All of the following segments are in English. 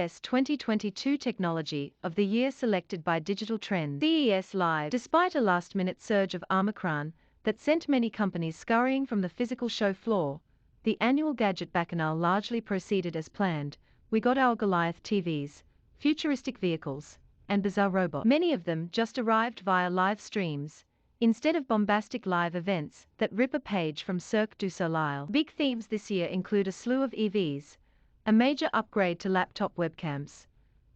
CES 2022 Technology of the Year selected by Digital Trends. CES Live. Despite a last-minute surge of Omicron that sent many companies scurrying from the physical show floor, the annual gadget bacchanal largely proceeded as planned. We got our Goliath TVs, futuristic vehicles, and bizarre robots. Many of them just arrived via live streams, instead of bombastic live events that rip a page from Cirque du Soleil. Big themes this year include a slew of EVs, a major upgrade to laptop webcams,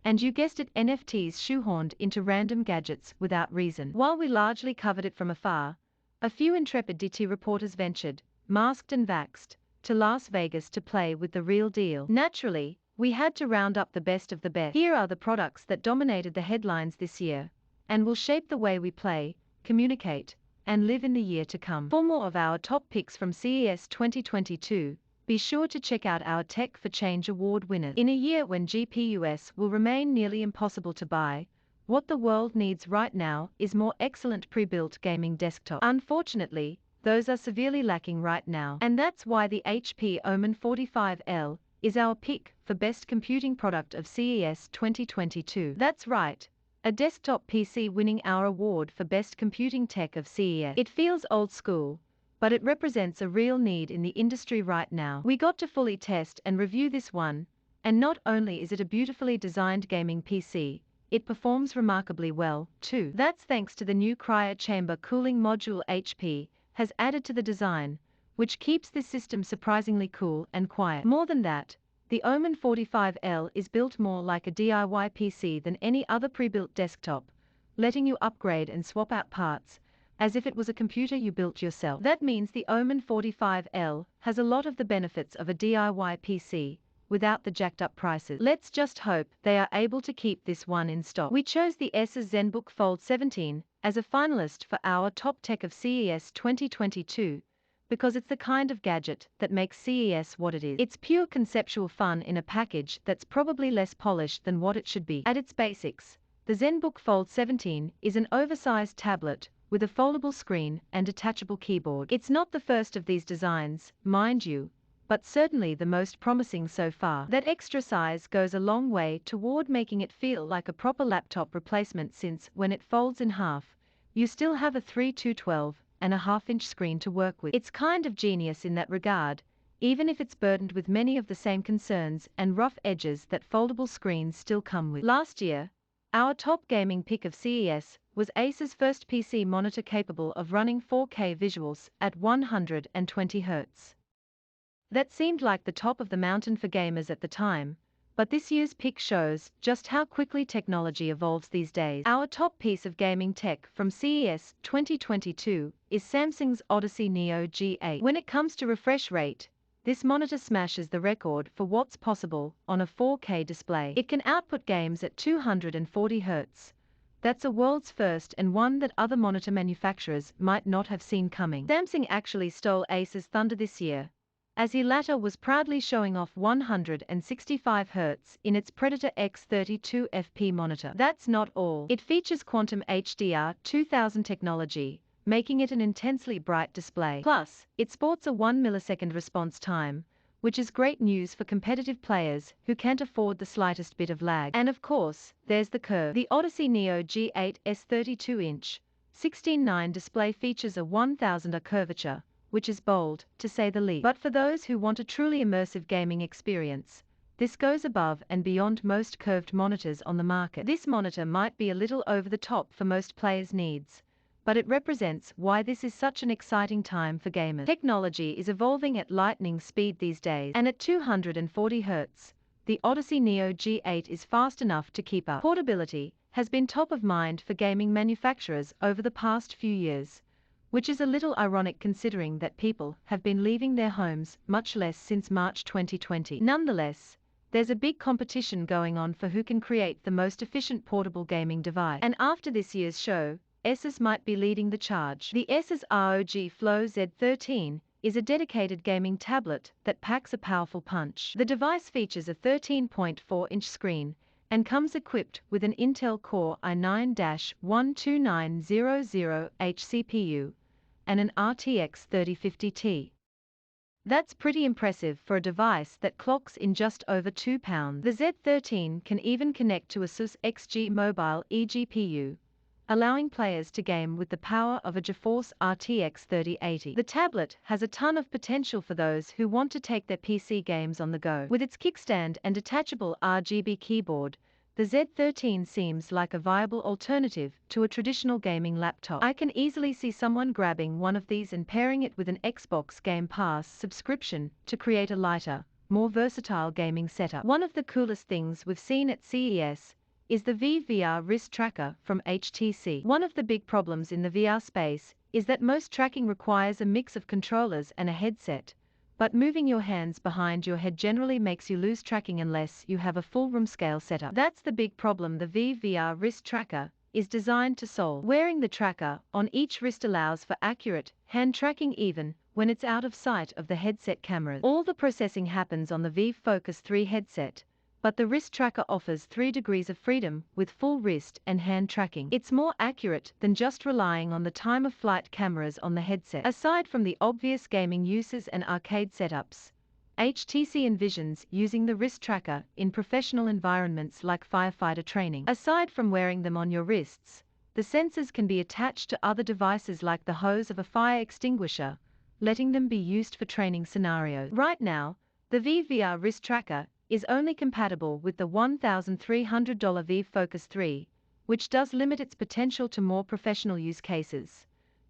and you guessed it, NFTs shoehorned into random gadgets without reason. While we largely covered it from afar, a few intrepid DT reporters ventured, masked and vaxxed, to Las Vegas to play with the real deal. Naturally, we had to round up the best of the best. Here are the products that dominated the headlines this year, and will shape the way we play, communicate, and live in the year to come. For more of our top picks from CES 2022, be sure to check out our Tech for Change award winners. In a year when GPUs will remain nearly impossible to buy, what the world needs right now is more excellent pre-built gaming desktops. Unfortunately, those are severely lacking right now. And that's why the HP Omen 45L is our pick for best computing product of CES 2022. That's right, a desktop PC winning our award for best computing tech of CES. It feels old school, but it represents a real need in the industry right now. We got to fully test and review this one, and not only is it a beautifully designed gaming PC, it performs remarkably well, too. That's thanks to the new cryo chamber cooling module HP has added to the design, which keeps this system surprisingly cool and quiet. More than that, the Omen 45L is built more like a DIY PC than any other pre-built desktop, letting you upgrade and swap out parts, as if it was a computer you built yourself. That means the Omen 45L has a lot of the benefits of a DIY PC, without the jacked up prices. Let's just hope they are able to keep this one in stock. We chose the Asus Zenbook Fold Z13 as a finalist for our top tech of CES 2022, because it's the kind of gadget that makes CES what it is. It's pure conceptual fun in a package that's probably less polished than what it should be. At its basics, the Zenbook Fold Z13 is an oversized tablet with a foldable screen and detachable keyboard. It's not the first of these designs, mind you, but certainly the most promising so far. That extra size goes a long way toward making it feel like a proper laptop replacement, since when it folds in half, you still have a 3.212.5-inch screen to work with. It's kind of genius in that regard, even if it's burdened with many of the same concerns and rough edges that foldable screens still come with. Last year, our top gaming pick of CES was Acer's first PC monitor capable of running 4K visuals at 120 Hz. That seemed like the top of the mountain for gamers at the time, but this year's pick shows just how quickly technology evolves these days. Our top piece of gaming tech from CES 2022 is Samsung's Odyssey Neo G8. When it comes to refresh rate, this monitor smashes the record for what's possible on a 4K display. It can output games at 240 Hz. That's a world's first, and one that other monitor manufacturers might not have seen coming. Samsung actually stole Acer's thunder this year, as he latter was proudly showing off 165 Hz in its Predator X32 FP monitor. That's not all. It features Quantum HDR 2000 technology, making it an intensely bright display. Plus, it sports a 1 millisecond response time, which is great news for competitive players who can't afford the slightest bit of lag. And of course, there's the curve. The Odyssey Neo G8's 32-inch 16:9 display features a 1000R curvature, which is bold, to say the least. But for those who want a truly immersive gaming experience, this goes above and beyond most curved monitors on the market. This monitor might be a little over the top for most players' needs, but it represents why this is such an exciting time for gamers. Technology is evolving at lightning speed these days, and at 240 Hz, the Odyssey Neo G8 is fast enough to keep up. Portability has been top of mind for gaming manufacturers over the past few years, which is a little ironic considering that people have been leaving their homes much less since March 2020. Nonetheless, there's a big competition going on for who can create the most efficient portable gaming device. And after this year's show, Asus might be leading the charge. The Asus ROG Flow Z13 is a dedicated gaming tablet that packs a powerful punch. The device features a 13.4-inch screen and comes equipped with an Intel Core i9-12900H CPU and an RTX 3050 Ti. That's pretty impressive for a device that clocks in just over 2 pounds. The Z13 can even connect to Asus XG Mobile eGPU, allowing players to game with the power of a GeForce RTX 3080. The tablet has a ton of potential for those who want to take their PC games on the go. With its kickstand and detachable RGB keyboard, the Z13 seems like a viable alternative to a traditional gaming laptop. I can easily see someone grabbing one of these and pairing it with an Xbox Game Pass subscription to create a lighter, more versatile gaming setup. One of the coolest things we've seen at CES is the Vvr Wrist Tracker from HTC. One of the big problems in the VR space is that most tracking requires a mix of controllers and a headset, but moving your hands behind your head generally makes you lose tracking unless you have a full room scale setup. That's the big problem the Vvr Wrist Tracker is designed to solve. Wearing the tracker on each wrist allows for accurate hand tracking even when it's out of sight of the headset cameras. All the processing happens on the Vive Focus 3 headset, but the wrist tracker offers 3 degrees of freedom with full wrist and hand tracking. It's more accurate than just relying on the time-of-flight cameras on the headset. Aside from the obvious gaming uses and arcade setups, HTC envisions using the wrist tracker in professional environments like firefighter training. Aside from wearing them on your wrists, the sensors can be attached to other devices like the hose of a fire extinguisher, letting them be used for training scenarios. Right now, the Vvr Wrist Tracker is only compatible with the $1,300 Vive Focus 3, which does limit its potential to more professional use cases.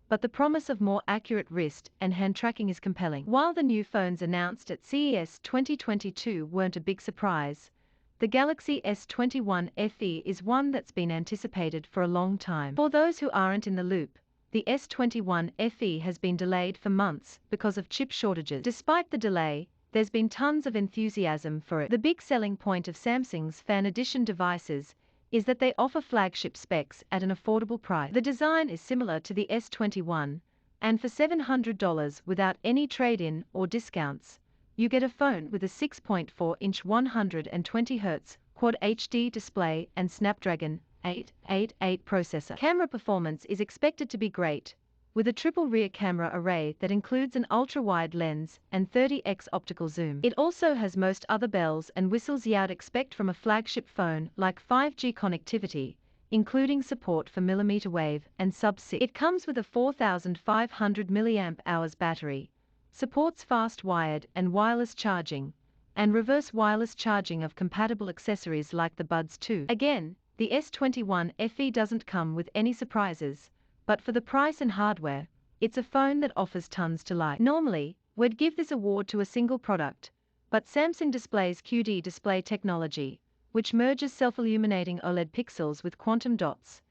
But the promise of more accurate wrist and hand tracking is compelling. While the new phones announced at CES 2022 weren't a big surprise, the Galaxy S21 FE is one that's been anticipated for a long time. For those who aren't in the loop, the S21 FE has been delayed for months because of chip shortages. Despite the delay, there's been tons of enthusiasm for it. The big selling point of Samsung's Fan Edition devices is that they offer flagship specs at an affordable price. The design is similar to the S21, and for $700 without any trade-in or discounts, you get a phone with a 6.4-inch 120Hz Quad HD display and Snapdragon 888 processor. Camera performance is expected to be great, with a triple rear camera array that includes an ultra-wide lens and 30x optical zoom. It also has most other bells and whistles you'd expect from a flagship phone like 5G connectivity, including support for millimeter wave and sub-6. It comes with a 4,500 mAh battery, supports fast wired and wireless charging, and reverse wireless charging of compatible accessories like the Buds 2. Again, the S21 FE doesn't come with any surprises, but for the price and hardware, it's a phone that offers tons to like. Normally, we'd give this award to a single product, but Samsung Display's QD display technology, which merges self-illuminating OLED pixels with quantum dots,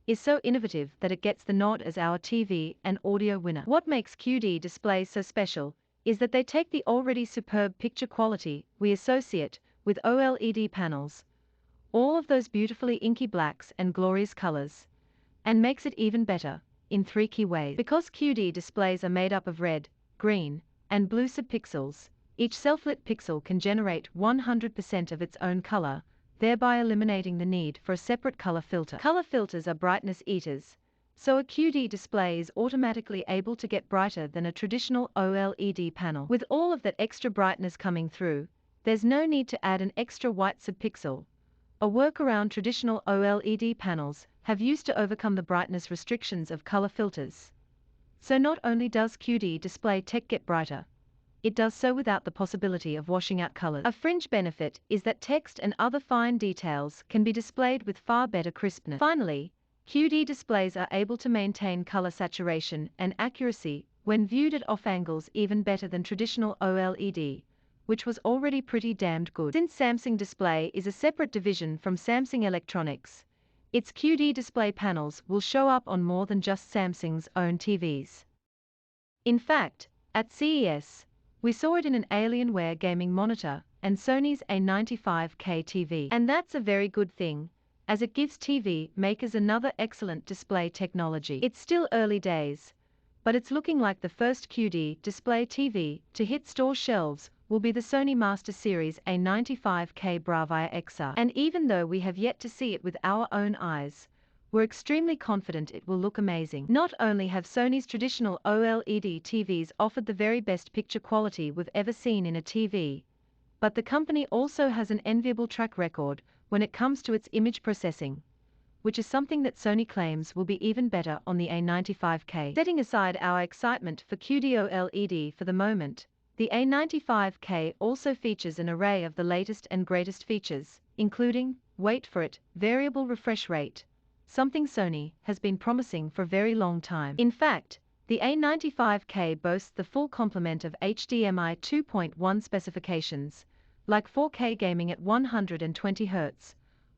is so innovative that it gets the nod as our TV and audio winner. What makes QD displays so special is that they take the already superb picture quality we associate with OLED panels, all of those beautifully inky blacks and glorious colors, and makes it even better in 3 key ways. Because QD displays are made up of red, green, and blue subpixels, each self-lit pixel can generate 100% of its own color, thereby eliminating the need for a separate color filter. Color filters are brightness eaters, so a QD display is automatically able to get brighter than a traditional OLED panel. With all of that extra brightness coming through, there's no need to add an extra white subpixel, a workaround traditional OLED panels have used to overcome the brightness restrictions of color filters. So not only does QD display tech get brighter, it does so without the possibility of washing out colors. A fringe benefit is that text and other fine details can be displayed with far better crispness. Finally, QD displays are able to maintain color saturation and accuracy when viewed at off angles even better than traditional OLED, which was already pretty damned good. Since Samsung Display is a separate division from Samsung Electronics, its QD display panels will show up on more than just Samsung's own TVs. In fact, at CES, we saw it in an Alienware gaming monitor and Sony's A95K TV. And that's a very good thing, as it gives TV makers another excellent display technology. It's still early days, but it's looking like the first QD display TV to hit store shelves will be the Sony Master Series A95K Vvr XR. And even though we have yet to see it with our own eyes, we're extremely confident it will look amazing. Not only have Sony's traditional OLED TVs offered the very best picture quality we've ever seen in a TV, but the company also has an enviable track record when it comes to its image processing, which is something that Sony claims will be even better on the A95K. Setting aside our excitement for QD-OLED for the moment, the A95K also features an array of the latest and greatest features, including, wait for it, variable refresh rate, something Sony has been promising for a very long time. In fact, the A95K boasts the full complement of HDMI 2.1 specifications, like 4K gaming at 120 Hz,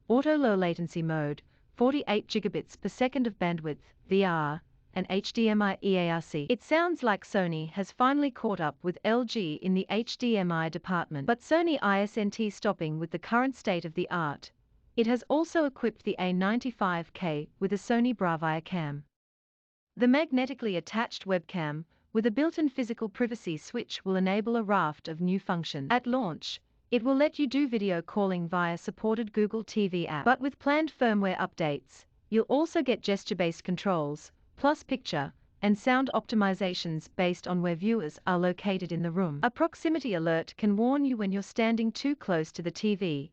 auto low latency mode, 48 gigabits per second of bandwidth, VR, and HDMI EARC. It sounds like Sony has finally caught up with LG in the HDMI department. But Sony isn't stopping with the current state of the art. It has also equipped the A95K with a Sony Bravia cam. The magnetically attached webcam, with a built-in physical privacy switch, will enable a raft of new functions. At launch, it will let you do video calling via supported Google TV app. But with planned firmware updates, you'll also get gesture-based controls, plus picture and sound optimizations based on where viewers are located in the room. A proximity alert can warn you when you're standing too close to the TV,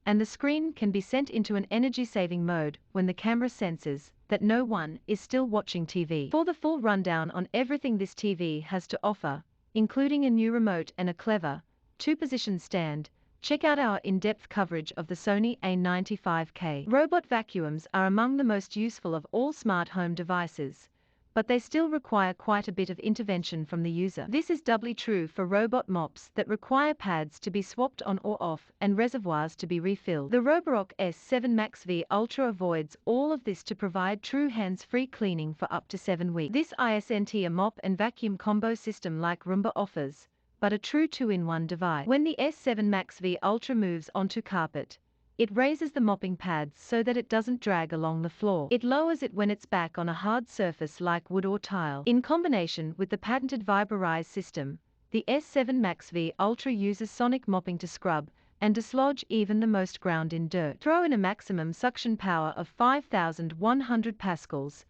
and the screen can be sent into an energy-saving mode when the camera senses that no one is still watching TV. For the full rundown on everything this TV has to offer, including a new remote and a clever two-position stand, check out our in-depth coverage of the Sony A95K. Robot vacuums are among the most useful of all smart home devices, but they still require quite a bit of intervention from the user. This is doubly true for robot mops that require pads to be swapped on or off and reservoirs to be refilled. The Roborock S7 Max V Ultra avoids all of this to provide true hands-free cleaning for up to 7 weeks. This isn't a mop and vacuum combo system like Roomba offers, but a true 2-in-1 device. When the S7 Max V Ultra moves onto carpet, it raises the mopping pads so that it doesn't drag along the floor. It lowers it when it's back on a hard surface like wood or tile. In combination with the patented Vvr Wrist system, the S7 Max V Ultra uses sonic mopping to scrub and dislodge even the most ground-in dirt. Throw in a maximum suction power of 5,100 pascals,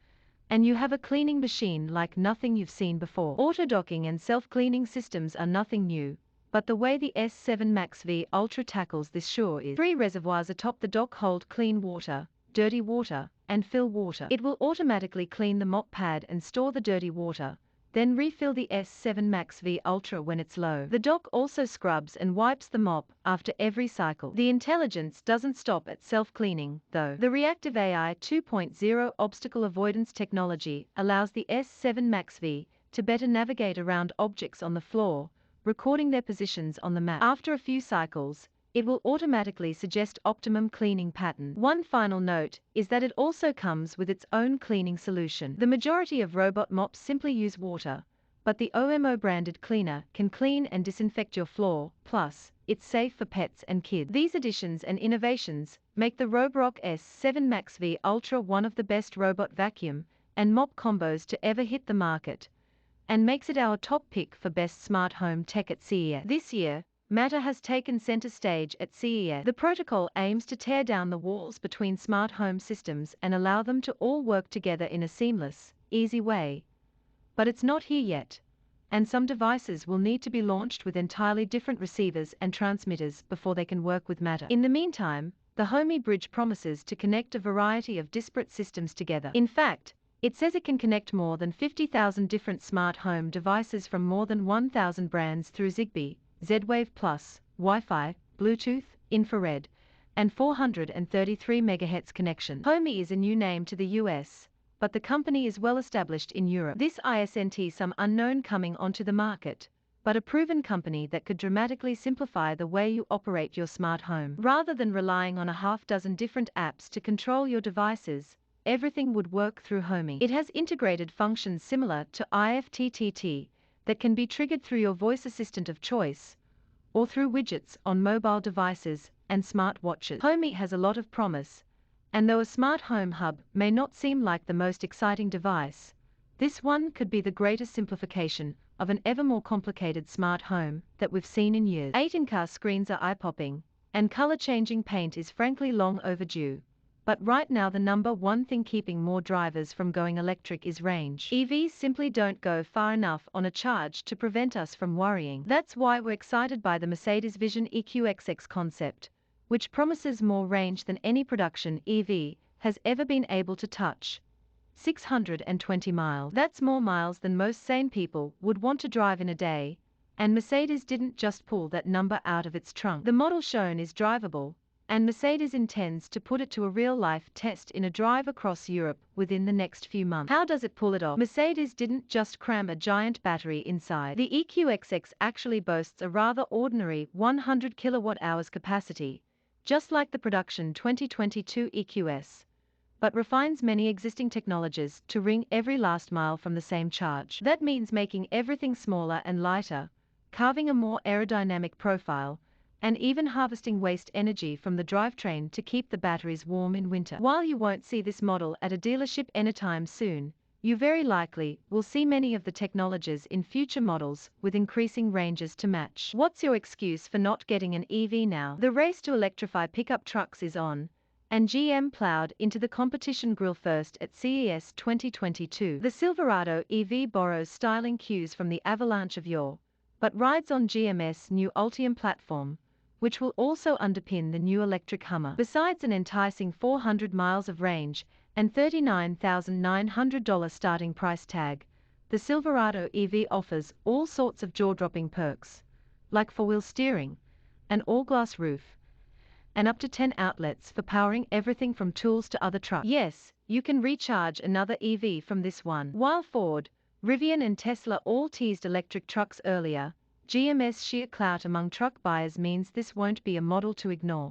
and you have a cleaning machine like nothing you've seen before. Auto-docking and self-cleaning systems are nothing new, but the way the S7 Max V Ultra tackles this sure is. 3 reservoirs atop the dock hold clean water, dirty water, and fill water. It will automatically clean the mop pad and store the dirty water, then refill the S7 Max V Ultra when it's low. The dock also scrubs and wipes the mop after every cycle. The intelligence doesn't stop at self-cleaning, though. The reactive AI 2.0 obstacle avoidance technology allows the S7 Max V to better navigate around objects on the floor, recording their positions on the map. After a few cycles, it will automatically suggest optimum cleaning pattern. One final note is that it also comes with its own cleaning solution. The majority of robot mops simply use water, but the OMO branded cleaner can clean and disinfect your floor, plus, it's safe for pets and kids. These additions and innovations make the Roborock S7 Max V Ultra one of the best robot vacuum and mop combos to ever hit the market, and makes it our top pick for best smart home tech at CES. This year, Matter has taken center stage at CES. The protocol aims to tear down the walls between smart home systems and allow them to all work together in a seamless, easy way. But it's not here yet, and some devices will need to be launched with entirely different receivers and transmitters before they can work with Matter. In the meantime, the Homey Bridge promises to connect a variety of disparate systems together. In fact, it says it can connect more than 50,000 different smart home devices from more than 1,000 brands through Zigbee, Z-Wave Plus, Wi-Fi, Bluetooth, infrared, and 433 MHz connection. Homey is a new name to the US, but the company is well established in Europe. This isn't some unknown coming onto the market, but a proven company that could dramatically simplify the way you operate your smart home. Rather than relying on a half-dozen different apps to control your devices, everything would work through Homey. It has integrated functions similar to IFTTT that can be triggered through your voice assistant of choice, or through widgets on mobile devices and smart watches. Homey has a lot of promise, and though a smart home hub may not seem like the most exciting device, this one could be the greatest simplification of an ever more complicated smart home that we've seen in years. 8-in-car screens are eye-popping, and color-changing paint is frankly long overdue. But right now the number one thing keeping more drivers from going electric is range. EVs simply don't go far enough on a charge to prevent us from worrying. That's why we're excited by the Mercedes Vision Eqx concept, which promises more range than any production EV has ever been able to touch. 620 miles. That's more miles than most sane people would want to drive in a day, and Mercedes didn't just pull that number out of its trunk. The model shown is drivable, and Mercedes intends to put it to a real-life test in a drive across Europe within the next few months. How does it pull it off? Mercedes didn't just cram a giant battery inside. The EQXX actually boasts a rather ordinary 100 kilowatt-hours capacity, just like the production 2022 EQS, but refines many existing technologies to wring every last mile from the same charge. That means making everything smaller and lighter, carving a more aerodynamic profile, and even harvesting waste energy from the drivetrain to keep the batteries warm in winter. While you won't see this model at a dealership anytime soon, you very likely will see many of the technologies in future models with increasing ranges to match. What's your excuse for not getting an EV now? The race to electrify pickup trucks is on, and GM plowed into the competition grill first at CES 2022. The Silverado Ev borrows styling cues from the Avalanche of yore, but rides on GM's new Ultium platform, which will also underpin the new electric Hummer. Besides an enticing 400 miles of range and $39,900 starting price tag, the Silverado EV offers all sorts of jaw-dropping perks, like four-wheel steering, an all-glass roof, and up to 10 outlets for powering everything from tools to other trucks. Yes, you can recharge another EV from this one. While Ford, Rivian and Tesla all teased electric trucks earlier, GM's sheer clout among truck buyers means this won't be a model to ignore.